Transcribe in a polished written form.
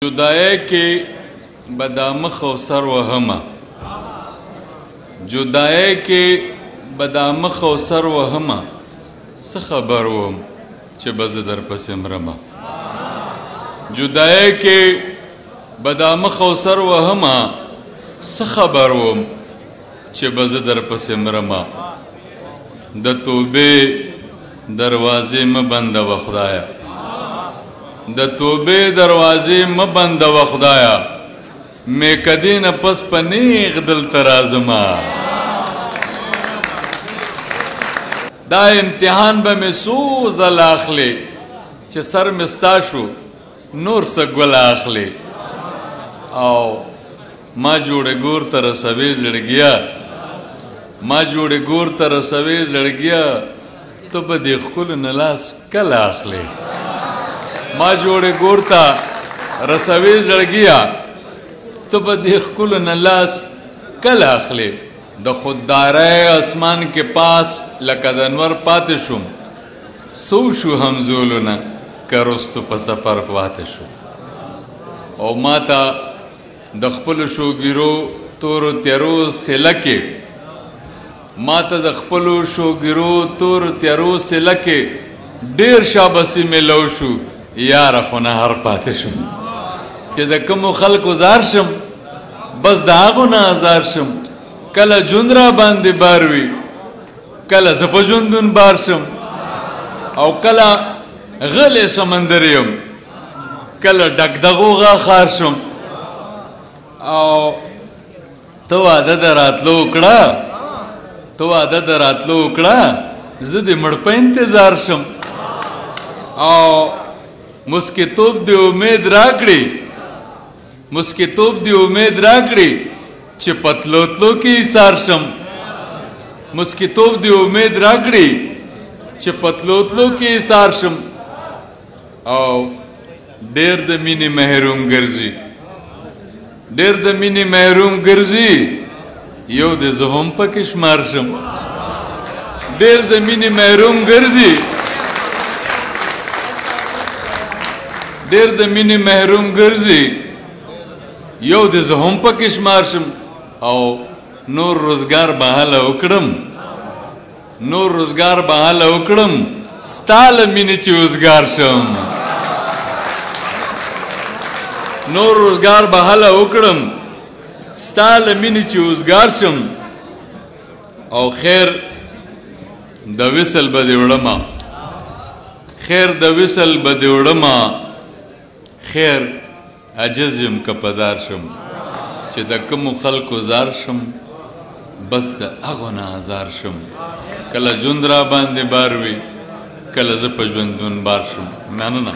جدای کې بدامخ او سر وهمه جدای کې بدامخ او سر وهمه څه خبر وم چې به زه درپسې مرمه جدای کې بدامخ او سر وهمه څه خبر وم چې به زه درپسې مرمه د توبې دروازې مه بندوه خدایه د توبې دروازې مه بندوه خدایه مې کدې نه پس په نیغ دلته راځمه دا امتحان به مې څو ځله اخلې چې سر مې ستا شو نور څه ګوله اخلې او ما جوړې ګور ته رسوې زړګیه ما جوړې ګور ته رسوې زړګیه ته به دې ښکلو نه لاس کله اخلې ما جوړې ګور ته رسوې زړګیه ته به دې ښکلو نه لاس کله اخلې د خوددارۍ اسمان کې پاس لکه د انور پاتې شوم څو شو همزولونه که رستو په سفر پاتې شو او ما ته د خپلو شوګیرو تورو تیارو سیله کې ما ته د خپلو شوګیرو تورو تیارو سیله کې ډېر شابسي میلو شو یاره خو نه هر پاتې شو چې د کومو خلکو زار شم بس د هغو نه ازار شم کله ژوند را باندې بار وي کله زه په ژوندون بار شم او کله غلی سمندر یم کله ډکدغو غاخار شم او ته واده د راتلو وکړه ته واده د راتلو وکړه زه د مړ په انتظار شم او مسکیتوب دی امید راکړي مسکیتوب دی امید راکړي چې پتلوتلو کې ایثار شم مسکیتوب دی امید راکړي چې پتلوتلو کې ایثار شم او ډېر د مینې محروم ګرځي ډېر د مینې محروم ګرځي یو د زه هم پکې شمار شم ډېر د مینې محروم ګرځي ډېر د مینې محروم ګرځي یو د زه هم پکې شمار شم او نور روزګار به هله وکړم نور روزګار به هله وکړم ستا له مینې چې وزګار شم نور روزګار به هله وکړم ستا له مینې چې وزګار شم او خیر د وصل به دې وړمه خیر د وصل به دې وړمه خیر عجز یم که پدار شم چې د کومو خلکو زار شم بس د هغو نه ازار شم کله ژوند را باندې بار وي کله زه په ژوندون بار شم مننه